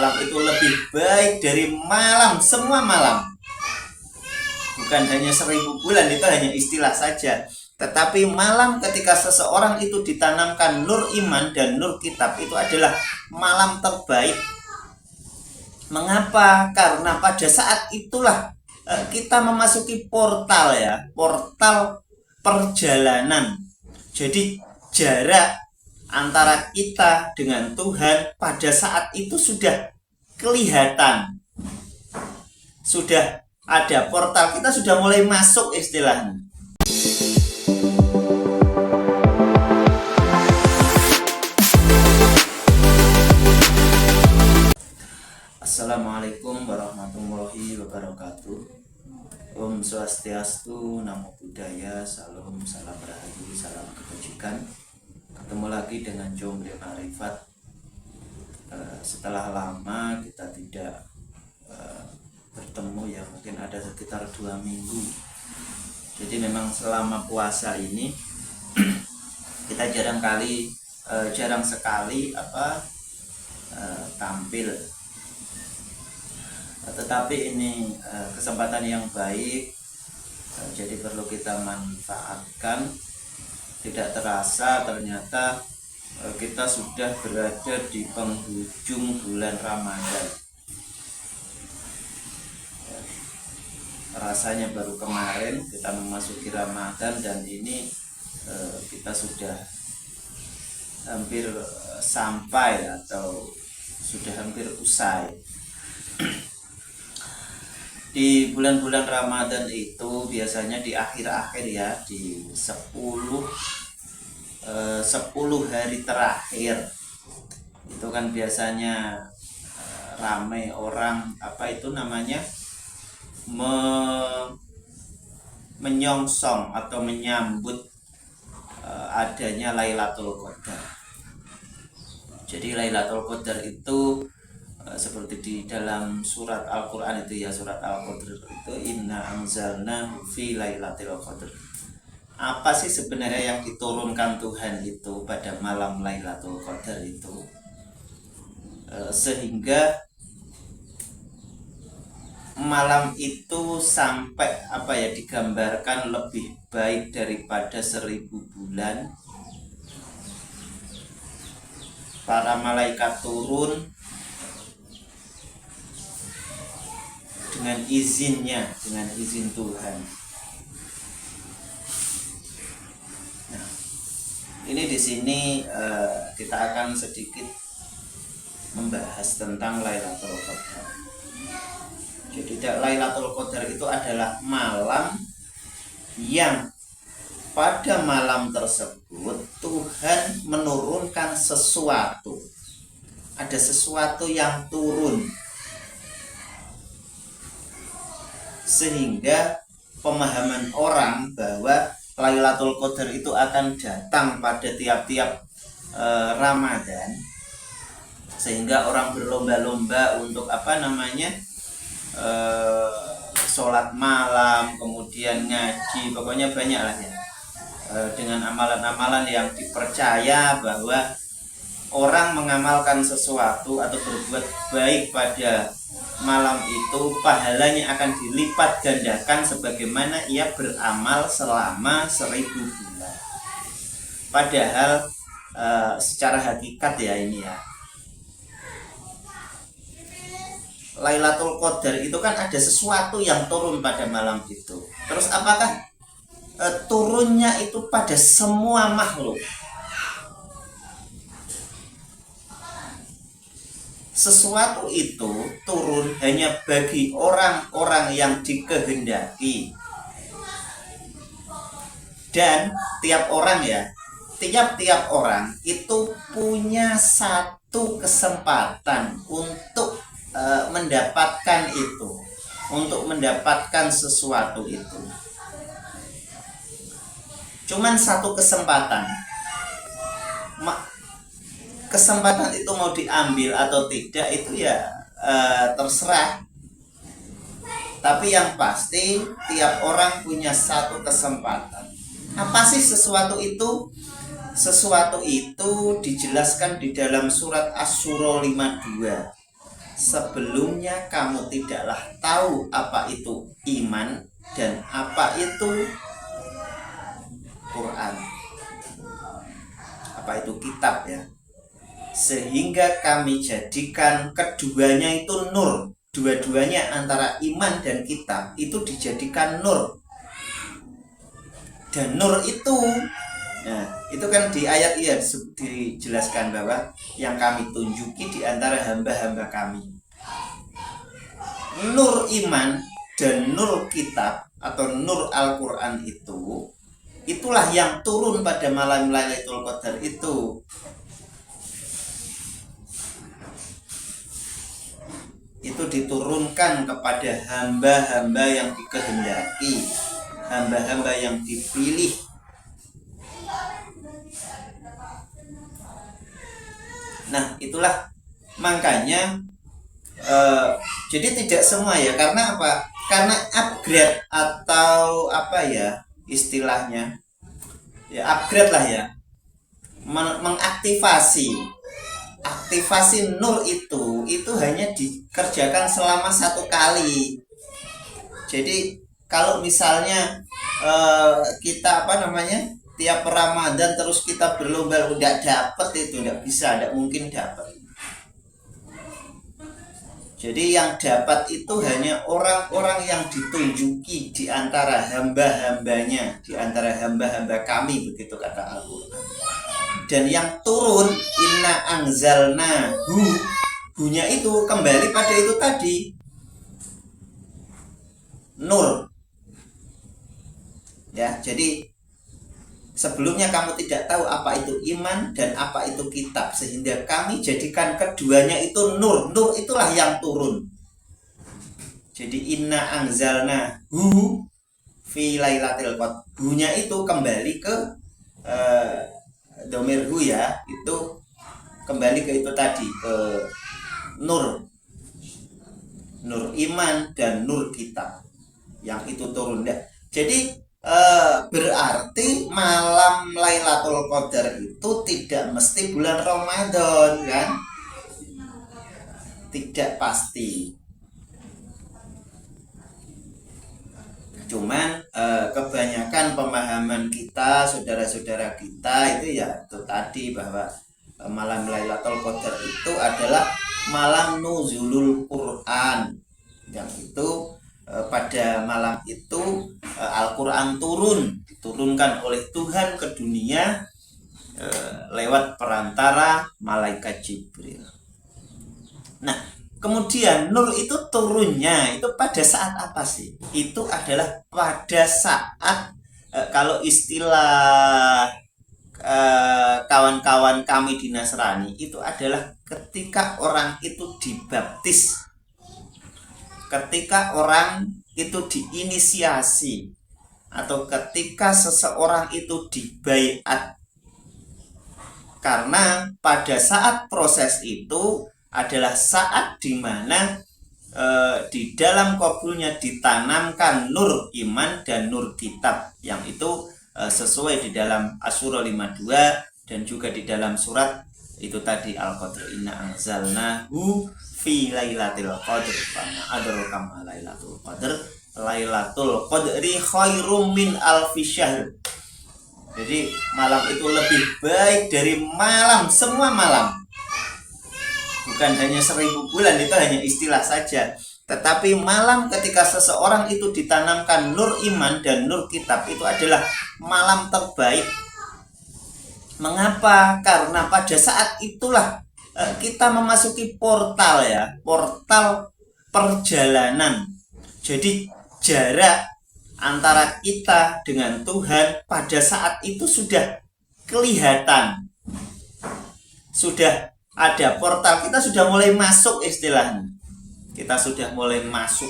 malam itu lebih baik dari malam, semua malam. Bukan hanya 1000 bulan, itu hanya istilah saja. Tetapi malam ketika seseorang itu ditanamkan nur iman dan nur kitab, itu adalah malam terbaik. Mengapa? Karena pada saat itulah kita memasuki portal ya, portal perjalanan. Jadi jarak antara kita dengan Tuhan pada saat itu sudah kelihatan. Sudah ada portal, kita sudah mulai masuk istilahnya. Assalamualaikum warahmatullahi wabarakatuh. Om Swastiastu, Namo Buddhaya, Salam, Salam Rahayu, Salam Kebajikan. Ketemu lagi dengan Jomblo Marifat. Setelah lama kita tidak bertemu ya, mungkin ada sekitar 2 minggu. Jadi memang selama puasa ini kita jarang sekali tampil. Tetapi ini kesempatan yang baik, jadi perlu kita manfaatkan. Tidak terasa ternyata kita sudah berada di penghujung bulan Ramadan. Rasanya baru kemarin kita memasuki Ramadan, dan ini kita sudah hampir sampai atau sudah hampir usai. Di bulan-bulan Ramadan itu biasanya di akhir-akhir ya, di 10 hari terakhir itu kan biasanya ramai orang menyongsong atau menyambut adanya Lailatul Qadar. Jadi Lailatul Qadar itu seperti di dalam surat Al-Quran itu ya, surat Al-Qadr itu inna anzalna fi lailatul qadr. Apa sih sebenarnya yang diturunkan Tuhan itu pada malam Lailatul Qadar itu, sehingga malam itu sampai digambarkan lebih baik daripada 1000 bulan. Para malaikat turun dengan izinnya, dengan izin Tuhan. Nah, ini di sini kita akan sedikit membahas tentang Lailatul Qadar. Jadi Lailatul Qadar itu adalah malam yang pada malam tersebut Tuhan menurunkan sesuatu. Ada sesuatu yang turun, sehingga pemahaman orang bahwa Lailatul Qadar itu akan datang pada tiap-tiap Ramadan, sehingga orang berlomba-lomba untuk sholat malam, kemudian ngaji, pokoknya banyak lah ya, dengan amalan-amalan yang dipercaya bahwa orang mengamalkan sesuatu atau berbuat baik pada malam itu pahalanya akan dilipat gandakan sebagaimana ia beramal selama 1000 bulan. Padahal secara hakikat ya ini ya, Lailatul Qadar itu kan ada sesuatu yang turun pada malam itu. Terus apakah turunnya itu pada semua makhluk? Sesuatu itu turun hanya bagi orang-orang yang dikehendaki. Dan tiap orang itu punya satu kesempatan untuk mendapatkan itu, untuk mendapatkan sesuatu itu. Cuman satu kesempatan. Kesempatan itu mau diambil atau tidak itu ya terserah. Tapi yang pasti tiap orang punya satu kesempatan. Apa sih sesuatu itu? Sesuatu itu dijelaskan di dalam surat Asy-Syura 52. sebelumnya kamu tidaklah tahu apa itu iman dan apa itu Quran, apa itu kitab ya, sehingga kami jadikan keduanya itu nur. Dua-duanya antara iman dan kitab itu dijadikan nur. Dan nur itu, nah itu kan di ayat ini dijelaskan bahwa yang kami tunjuki di antara hamba-hamba kami. Nur iman dan nur kitab atau nur Al-Quran itu, itulah yang turun pada malam Lailatul Qadar itu. Itu diturunkan kepada hamba-hamba yang dikehendaki, hamba-hamba yang dipilih. Nah itulah makanya jadi tidak semua ya, karena apa? Karena upgrade atau apa ya istilahnya ya, upgrade lah ya, mengaktifasi nur itu hanya dikerjakan selama 1 kali. Jadi kalau misalnya kita tiap Ramadan terus kita berlomba udah dapet, itu tidak bisa, tidak mungkin dapat. Jadi yang dapat itu hanya orang-orang yang ditunjuki di antara hamba-hambanya, di antara hamba-hamba kami, begitu kata Al-Quran. Dan yang turun inna anzalna hu-nya itu kembali pada itu tadi, nur ya. Jadi sebelumnya kamu tidak tahu apa itu iman dan apa itu kitab, sehingga kami jadikan keduanya itu nur. Nur itulah yang turun. Jadi inna anzalna hu fi lailatul qadr, hu-nya itu kembali ke domir hu ya, itu kembali ke itu tadi, ke nur iman dan nur kitab yang itu turun ya. Jadi berarti malam Lailatul Qadar itu tidak mesti bulan Ramadan kan, tidak pasti. Cuman kebanyakan pemahaman kita, saudara-saudara kita itu ya itu tadi, bahwa malam Lailatul Qadar itu adalah malam nuzulul Quran, yang itu pada malam itu Al-Quran diturunkan oleh Tuhan ke dunia lewat perantara malaikat Jibril. Nah, kemudian nur itu turunnya itu pada saat apa sih? Itu adalah pada saat kalau istilah kawan-kawan kami di Nasrani itu adalah ketika orang itu dibaptis, ketika orang itu diinisiasi, atau ketika seseorang itu dibaiat. Karena pada saat proses itu adalah saat dimana di dalam kubulnya ditanamkan nur iman dan nur kitab, yang itu sesuai di dalam Asy-Syura 52 dan juga di dalam surat itu tadi Al-Qadr, inna anzalnahu fi lailatul qadr, adraka ma lailatul qadr, lailatul qadri khairum min alfi syahr. Jadi malam itu lebih baik dari semua malam. Bukan hanya 1000 bulan, itu hanya istilah saja. Tetapi malam ketika seseorang itu ditanamkan nur iman dan nur kitab, itu adalah malam terbaik. Mengapa? Karena pada saat itulah kita memasuki portal ya, portal perjalanan. Jadi jarak antara kita dengan Tuhan pada saat itu sudah kelihatan, sudah ada portal, kita sudah mulai masuk, istilahnya kita sudah mulai masuk.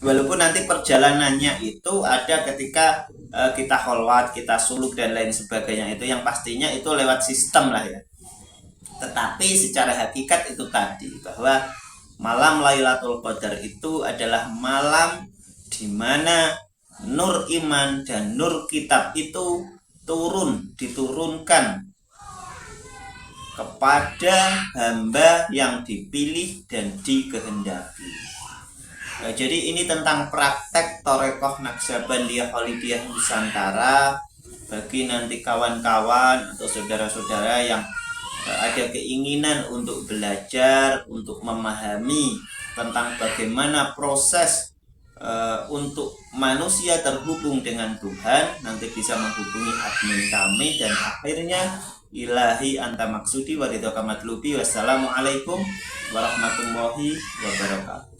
Walaupun nanti perjalanannya itu ada ketika kita kholwat, kita suluk dan lain sebagainya, itu yang pastinya itu lewat sistem lah ya. Tetapi secara hakikat itu tadi, bahwa malam Lailatul Qadar itu adalah malam di mana nur iman dan nur kitab itu diturunkan kepada hamba yang dipilih dan dikehendaki. Jadi ini tentang praktek Thorekoh Naksabandia Khalidiyah Nusantara bagi nanti kawan-kawan atau saudara-saudara yang ada keinginan untuk belajar, untuk memahami tentang bagaimana proses untuk manusia terhubung dengan Tuhan. Nanti bisa menghubungi admin kami. Dan akhirnya ilahi anta maksudi wa ridhoka matlubi. Wassalamualaikum warahmatullahi wabarakatuh.